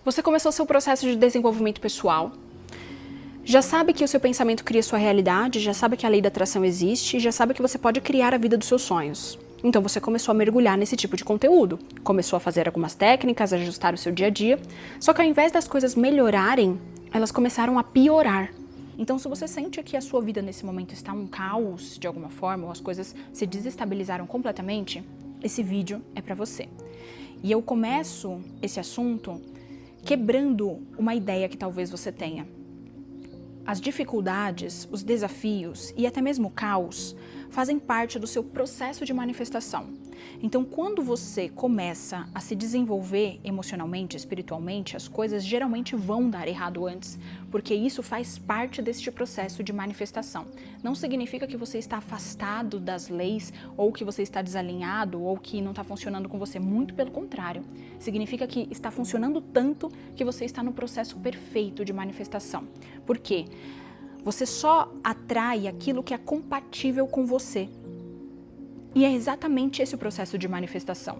Você começou seu processo de desenvolvimento pessoal, já sabe que o seu pensamento cria sua realidade, já sabe que a lei da atração existe, já sabe que você pode criar a vida dos seus sonhos. Então você começou a mergulhar nesse tipo de conteúdo, começou a fazer algumas técnicas, ajustar o seu dia a dia, só que ao invés das coisas melhorarem, elas começaram a piorar. Então se você sente que a sua vida nesse momento está um caos de alguma forma, ou as coisas se desestabilizaram completamente, esse vídeo é para você. E eu começo esse assunto quebrando uma ideia que talvez você tenha. As dificuldades, os desafios e até mesmo o caos fazem parte do seu processo de manifestação. Então, quando você começa a se desenvolver emocionalmente, espiritualmente, as coisas geralmente vão dar errado antes, porque isso faz parte deste processo de manifestação. Não significa que você está afastado das leis, ou que você está desalinhado, ou que não está funcionando com você. Muito pelo contrário. Significa que está funcionando tanto que você está no processo perfeito de manifestação. Por quê? Você só atrai aquilo que é compatível com você. E é exatamente esse o processo de manifestação.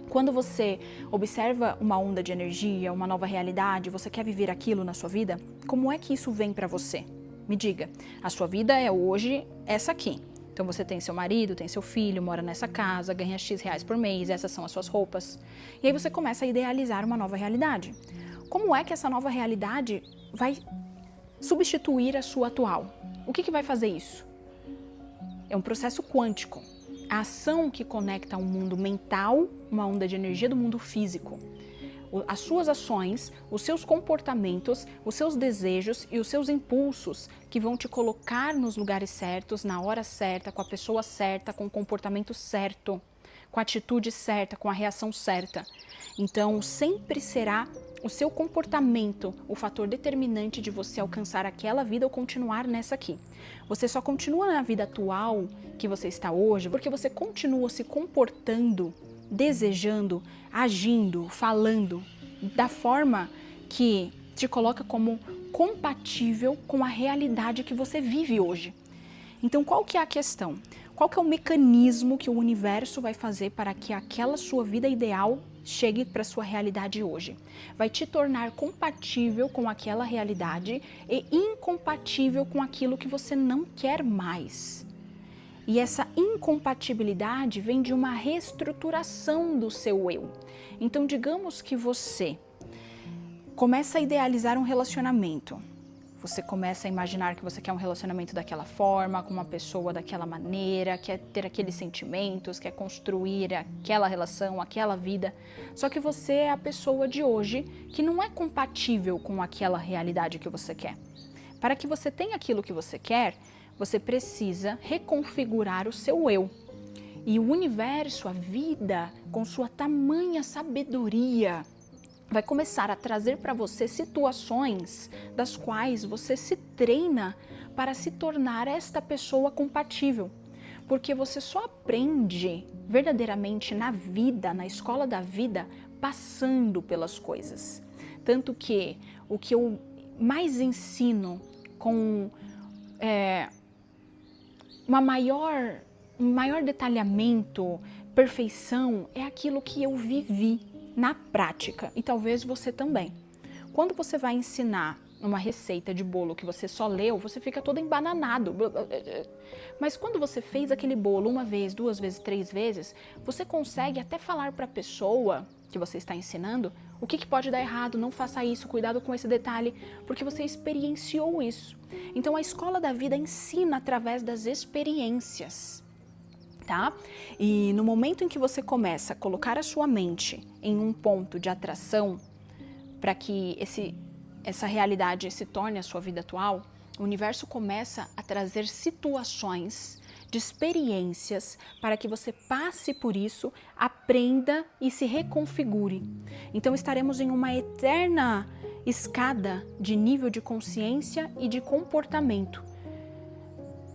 Quando você observa uma onda de energia, uma nova realidade, você quer viver aquilo na sua vida, como é que isso vem para você? Me diga, a sua vida é hoje essa aqui. Então você tem seu marido, tem seu filho, mora nessa casa, ganha X reais por mês, essas são as suas roupas. E aí você começa a idealizar uma nova realidade. Como é que essa nova realidade vai substituir a sua atual? O que vai fazer isso? É um processo quântico. A ação que conecta um mundo mental, uma onda de energia do mundo físico. As suas ações, os seus comportamentos, os seus desejos e os seus impulsos que vão te colocar nos lugares certos, na hora certa, com a pessoa certa, com o comportamento certo, com a atitude certa, com a reação certa. Então, sempre será o seu comportamento o fator determinante de você alcançar aquela vida ou continuar nessa aqui. Você só continua na vida atual que você está hoje porque você continua se comportando, desejando, agindo, falando da forma que te coloca como compatível com a realidade que você vive hoje. Então, qual que é a questão? Qual que é o mecanismo que o universo vai fazer para que aquela sua vida ideal chegue para a sua realidade hoje? Vai te tornar compatível com aquela realidade e incompatível com aquilo que você não quer mais. E essa incompatibilidade vem de uma reestruturação do seu eu. Então, digamos que você começa a idealizar um relacionamento. Você começa a imaginar que você quer um relacionamento daquela forma, com uma pessoa daquela maneira, quer ter aqueles sentimentos, quer construir aquela relação, aquela vida. Só que você é a pessoa de hoje que não é compatível com aquela realidade que você quer. Para que você tenha aquilo que você quer, você precisa reconfigurar o seu eu. E o universo, a vida, com sua tamanha sabedoria, vai começar a trazer para você situações das quais você se treina para se tornar esta pessoa compatível. Porque você só aprende verdadeiramente na vida, na escola da vida, passando pelas coisas. Tanto que o que eu mais ensino com um maior detalhamento, perfeição, é aquilo que eu vivi na prática, e talvez você também. Quando você vai ensinar uma receita de bolo que você só leu, você fica todo embananado. Mas quando você fez aquele bolo uma vez, duas vezes, três vezes, você consegue até falar para a pessoa que você está ensinando o que pode dar errado, não faça isso, cuidado com esse detalhe, porque você experienciou isso. Então a escola da vida ensina através das experiências. Tá? E no momento em que você começa a colocar a sua mente em um ponto de atração para que essa realidade se torne a sua vida atual, o universo começa a trazer situações de experiências para que você passe por isso, aprenda e se reconfigure. Então estaremos em uma eterna escada de nível de consciência e de comportamento,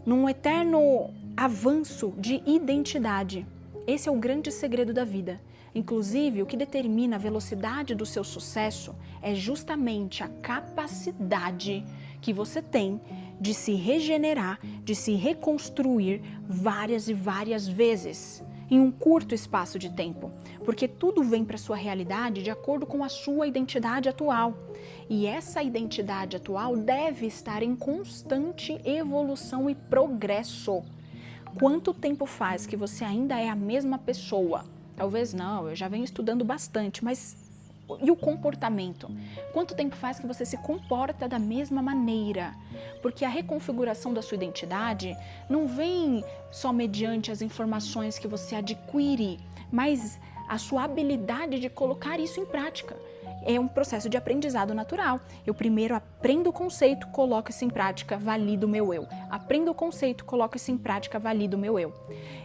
num eterno avanço de identidade. Esse é o grande segredo da vida. Inclusive, o que determina a velocidade do seu sucesso é justamente a capacidade que você tem de se regenerar, de se reconstruir várias e várias vezes. em um curto espaço de tempo, porque tudo vem para sua realidade de acordo com a sua identidade atual. E essa identidade atual deve estar em constante evolução e progresso. Quanto tempo faz que você ainda é a mesma pessoa? Talvez não, eu já venho estudando bastante, mas e o comportamento? Quanto tempo faz que você se comporta da mesma maneira? Porque a reconfiguração da sua identidade não vem só mediante as informações que você adquire, mas a sua habilidade de colocar isso em prática. É um processo de aprendizado natural. Eu primeiro aprendo o conceito, coloco isso em prática, valido o meu eu. Aprendo o conceito, coloco isso em prática, valido o meu eu.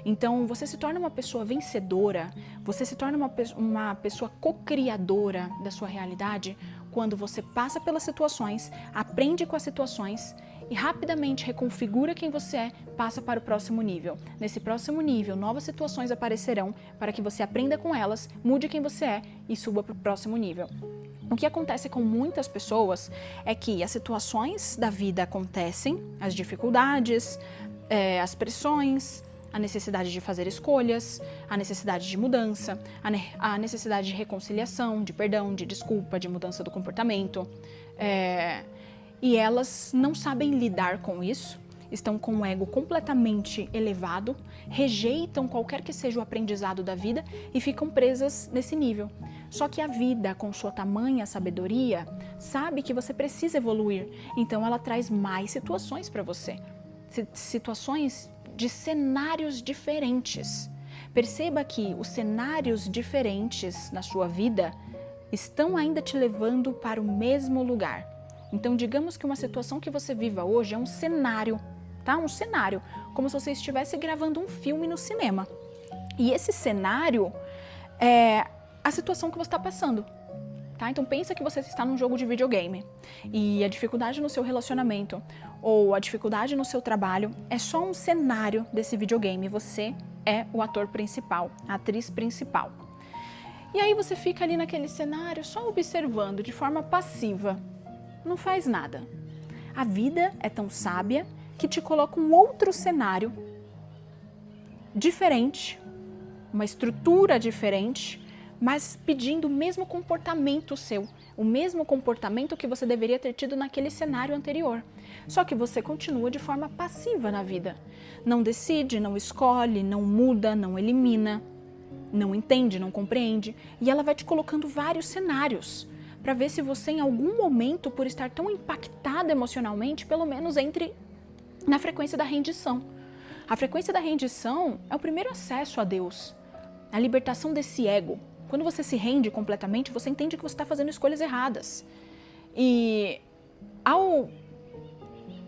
Então, você se torna uma pessoa vencedora, você se torna uma pessoa co-criadora da sua realidade quando você passa pelas situações, aprende com as situações e rapidamente reconfigura quem você é, passa para o próximo nível. Nesse próximo nível, novas situações aparecerão para que você aprenda com elas, mude quem você é e suba para o próximo nível. O que acontece com muitas pessoas é que as situações da vida acontecem, as dificuldades, as pressões, a necessidade de fazer escolhas, a necessidade de mudança, a necessidade de reconciliação, de perdão, de desculpa, de mudança do comportamento. E elas não sabem lidar com isso, estão com o ego completamente elevado, rejeitam qualquer que seja o aprendizado da vida e ficam presas nesse nível. Só que a vida, com sua tamanha sabedoria, sabe que você precisa evoluir, então ela traz mais situações para você. Situações de cenários diferentes. Perceba que os cenários diferentes na sua vida estão ainda te levando para o mesmo lugar. Então, digamos que uma situação que você viva hoje é um cenário, tá? Um cenário, como se você estivesse gravando um filme no cinema. E esse cenário é a situação que você está passando, tá? Então, pensa que você está num jogo de videogame e a dificuldade no seu relacionamento ou a dificuldade no seu trabalho é só um cenário desse videogame. Você é o ator principal, a atriz principal. E aí você fica ali naquele cenário só observando de forma passiva. Não faz nada. A vida é tão sábia que te coloca um outro cenário diferente, uma estrutura diferente, mas pedindo o mesmo comportamento seu, o mesmo comportamento que você deveria ter tido naquele cenário anterior. Só que você continua de forma passiva na vida. Não decide, não escolhe, não muda, não elimina, não entende, não compreende. E ela vai te colocando vários cenários para ver se você em algum momento, por estar tão impactada emocionalmente, pelo menos entre na frequência da rendição. A frequência da rendição é o primeiro acesso a Deus, a libertação desse ego. Quando você se rende completamente, você entende que você está fazendo escolhas erradas. E ao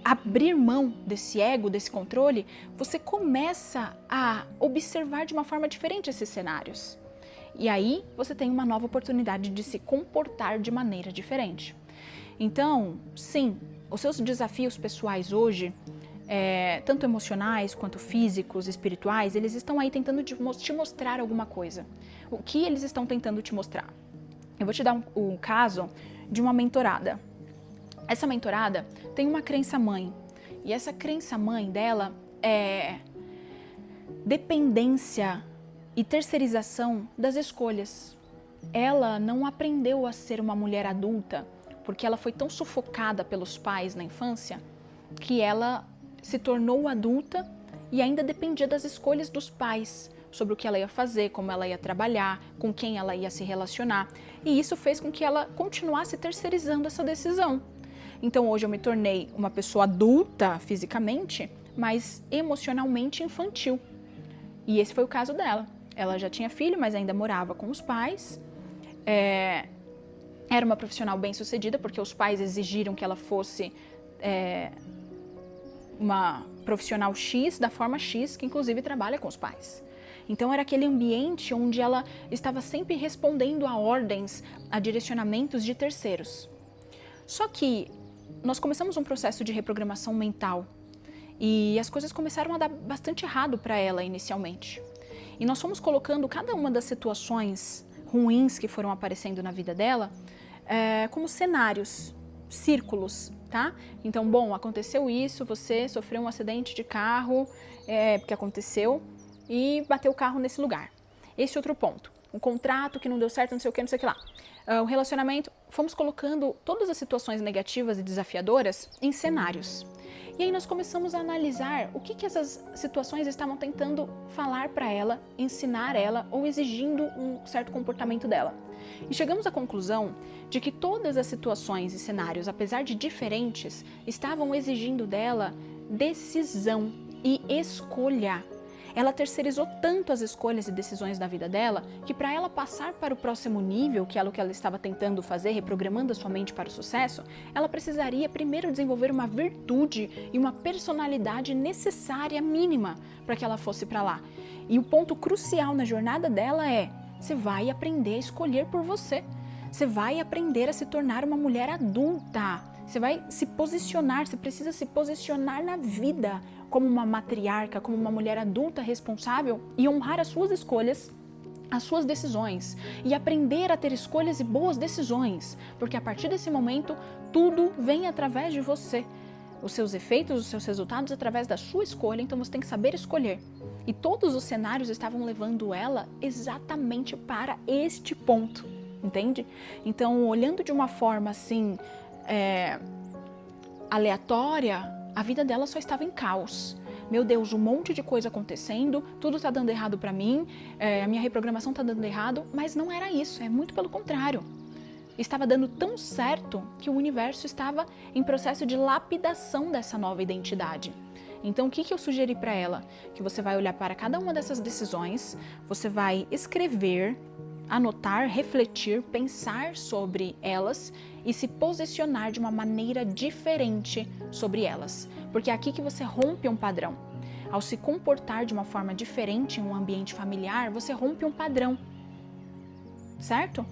abrir mão desse ego, desse controle, você começa a observar de uma forma diferente esses cenários. E aí você tem uma nova oportunidade de se comportar de maneira diferente. Então, sim, os seus desafios pessoais hoje, tanto emocionais quanto físicos, espirituais, eles estão aí tentando te mostrar alguma coisa. O que eles estão tentando te mostrar? Eu vou te dar o caso de uma mentorada. Essa mentorada tem uma crença-mãe. E essa crença-mãe dela é dependência e terceirização das escolhas. Ela não aprendeu a ser uma mulher adulta porque ela foi tão sufocada pelos pais na infância que ela se tornou adulta e ainda dependia das escolhas dos pais sobre o que ela ia fazer, como ela ia trabalhar, com quem ela ia se relacionar. E isso fez com que ela continuasse terceirizando essa decisão. Então hoje eu me tornei uma pessoa adulta fisicamente, mas emocionalmente infantil. E esse foi o caso dela. Ela já tinha filho, mas ainda morava com os pais. Era uma profissional bem-sucedida, porque os pais exigiram que ela fosse uma profissional X, da forma X, que inclusive trabalha com os pais. Então era aquele ambiente onde ela estava sempre respondendo a ordens, a direcionamentos de terceiros. Só que nós começamos um processo de reprogramação mental e as coisas começaram a dar bastante errado para ela inicialmente. E nós fomos colocando cada uma das situações ruins que foram aparecendo na vida dela como cenários, círculos, tá? Então, bom, aconteceu isso, você sofreu um acidente de carro, porque aconteceu, e bater o carro nesse lugar. Esse outro ponto. Um contrato que não deu certo, não sei o que, não sei o que lá. O relacionamento, fomos colocando todas as situações negativas e desafiadoras em cenários. E aí nós começamos a analisar o que essas situações estavam tentando falar para ela, ensinar ela ou exigindo um certo comportamento dela. E chegamos à conclusão de que todas as situações e cenários, apesar de diferentes, estavam exigindo dela decisão e escolha. Ela terceirizou tanto as escolhas e decisões da vida dela que para ela passar para o próximo nível, que é o que ela estava tentando fazer, reprogramando a sua mente para o sucesso, ela precisaria primeiro desenvolver uma virtude e uma personalidade necessária mínima para que ela fosse para lá. E o ponto crucial na jornada dela é: você vai aprender a escolher por você. Você vai aprender a se tornar uma mulher adulta. Você vai se posicionar, você precisa se posicionar na vida como uma matriarca, como uma mulher adulta responsável e honrar as suas escolhas, as suas decisões e aprender a ter escolhas e boas decisões, porque a partir desse momento tudo vem através de você. Os seus efeitos, os seus resultados através da sua escolha, então você tem que saber escolher. E todos os cenários estavam levando ela exatamente para este ponto, entende? Então, olhando de uma forma assim, aleatória, a vida dela só estava em caos. Meu Deus, um monte de coisa acontecendo, tudo tá dando errado pra mim, a minha reprogramação tá dando errado, mas não era isso, é muito pelo contrário. Estava dando tão certo que o universo estava em processo de lapidação dessa nova identidade. Então, o que eu sugeri para ela? Que você vai olhar para cada uma dessas decisões, você vai escrever, anotar, refletir, pensar sobre elas e se posicionar de uma maneira diferente sobre elas. Porque é aqui que você rompe um padrão. Ao se comportar de uma forma diferente em um ambiente familiar, você rompe um padrão. Certo?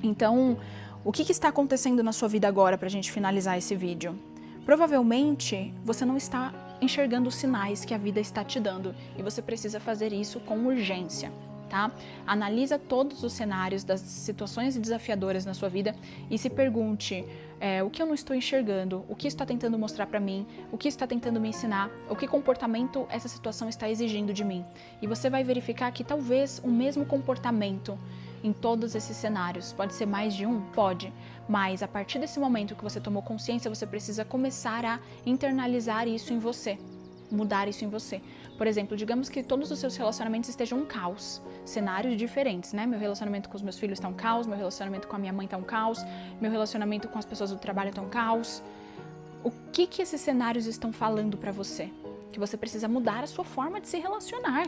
Então, o que está acontecendo na sua vida agora para a gente finalizar esse vídeo? Provavelmente você não está enxergando os sinais que a vida está te dando e você precisa fazer isso com urgência, tá? Analisa todos os cenários das situações desafiadoras na sua vida e se pergunte o que eu não estou enxergando, o que está tentando mostrar para mim, o que está tentando me ensinar, o que comportamento essa situação está exigindo de mim. E você vai verificar que talvez o mesmo comportamento em todos esses cenários. Pode ser mais de um? Pode. Mas a partir desse momento que você tomou consciência, você precisa começar a internalizar isso em você. Mudar isso em você. Por exemplo, digamos que todos os seus relacionamentos estejam um caos. Cenários diferentes, né? Meu relacionamento com os meus filhos está um caos, meu relacionamento com a minha mãe está um caos, meu relacionamento com as pessoas do trabalho está um caos. O que esses cenários estão falando para você? Que você precisa mudar a sua forma de se relacionar.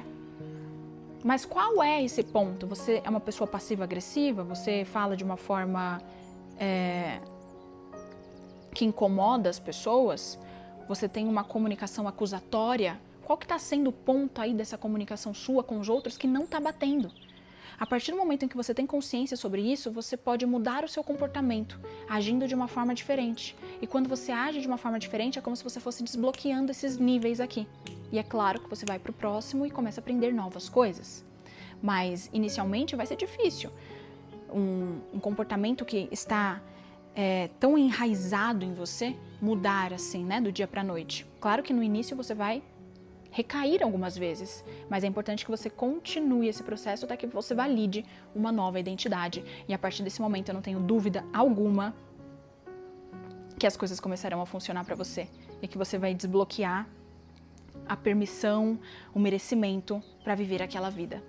Mas qual é esse ponto? Você é uma pessoa passiva-agressiva? Você fala de uma forma que incomoda as pessoas? Você tem uma comunicação acusatória? Qual que está sendo o ponto aí dessa comunicação sua com os outros que não está batendo? A partir do momento em que você tem consciência sobre isso, você pode mudar o seu comportamento, agindo de uma forma diferente. E quando você age de uma forma diferente, é como se você fosse desbloqueando esses níveis aqui. E é claro que você vai para o próximo e começa a aprender novas coisas. Mas, inicialmente, vai ser difícil. Um comportamento que está tão enraizado em você, mudar assim, né, do dia para a noite. Claro que no início você vai recair algumas vezes, mas é importante que você continue esse processo até que você valide uma nova identidade. E a partir desse momento, eu não tenho dúvida alguma que as coisas começarão a funcionar para você e que você vai desbloquear a permissão, o merecimento para viver aquela vida.